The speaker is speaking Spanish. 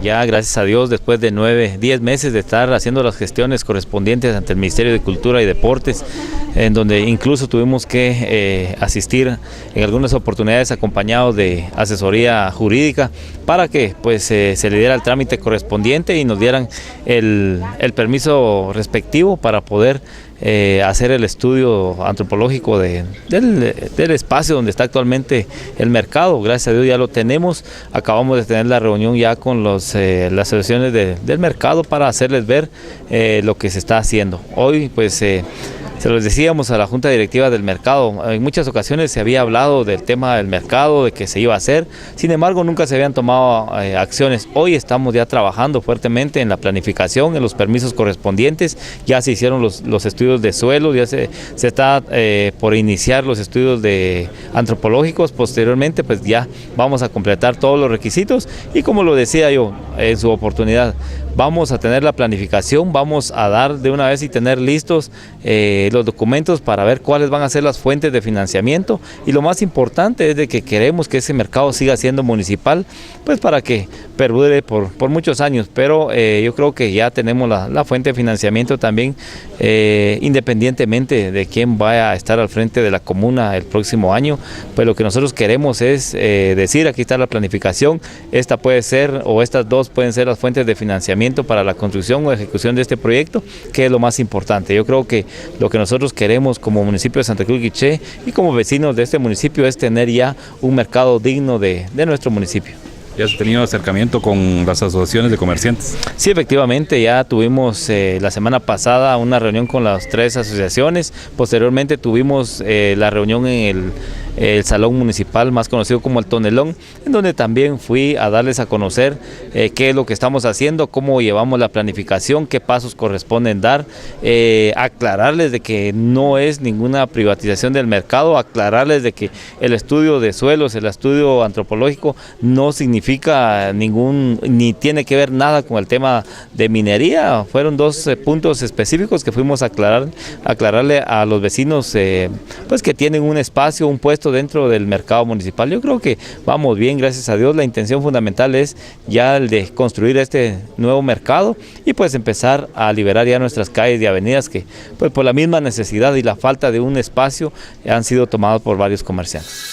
Ya, gracias a Dios, después de 10 meses de estar haciendo las gestiones correspondientes ante el Ministerio de Cultura y Deportes, en donde incluso tuvimos que asistir en algunas oportunidades acompañados de asesoría jurídica para que pues, se le diera el trámite correspondiente y nos dieran el permiso respectivo para poder hacer el estudio antropológico del espacio donde está actualmente el mercado. Gracias a Dios ya lo tenemos. Acabamos de tener la reunión ya con las asociaciones del mercado para hacerles ver lo que se está haciendo. Hoy pues se los decíamos a la Junta Directiva del Mercado, en muchas ocasiones se había hablado del tema del mercado, de que se iba a hacer, sin embargo nunca se habían tomado acciones. Hoy estamos ya trabajando fuertemente en la planificación, en los permisos correspondientes, ya se hicieron los estudios de suelo, ya se está por iniciar los estudios antropológicos. Posteriormente pues ya vamos a completar todos los requisitos y, como lo decía yo en su oportunidad, vamos a tener la planificación, vamos a dar de una vez y tener listos los documentos para ver cuáles van a ser las fuentes de financiamiento, y lo más importante es de que queremos que ese mercado siga siendo municipal, pues para que perdure por muchos años, pero yo creo que ya tenemos la fuente de financiamiento también, independientemente de quién vaya a estar al frente de la comuna el próximo año. Pues lo que nosotros queremos es decir, aquí está la planificación, esta puede ser, o estas dos pueden ser las fuentes de financiamiento para la construcción o ejecución de este proyecto, que es lo más importante. Yo creo que lo que nosotros queremos como municipio de Santa Cruz Quiché y como vecinos de este municipio es tener ya un mercado digno de nuestro municipio. ¿Ya has tenido acercamiento con las asociaciones de comerciantes? Sí, efectivamente, ya tuvimos la semana pasada una reunión con las 3 asociaciones. Posteriormente tuvimos la reunión en el salón municipal más conocido como el Tonelón, en donde también fui a darles a conocer qué es lo que estamos haciendo, cómo llevamos la planificación, qué pasos corresponden dar, aclararles de que no es ninguna privatización del mercado, aclararles de que el estudio de suelos, el estudio antropológico no significa ni tiene que ver nada con el tema de minería. Fueron 2 puntos específicos que fuimos a aclararle a los vecinos, pues que tienen un espacio, un puesto dentro del mercado municipal. Yo creo que vamos bien, gracias a Dios. La intención fundamental es ya el de construir este nuevo mercado y pues empezar a liberar ya nuestras calles y avenidas que pues por la misma necesidad y la falta de un espacio han sido tomados por varios comerciantes.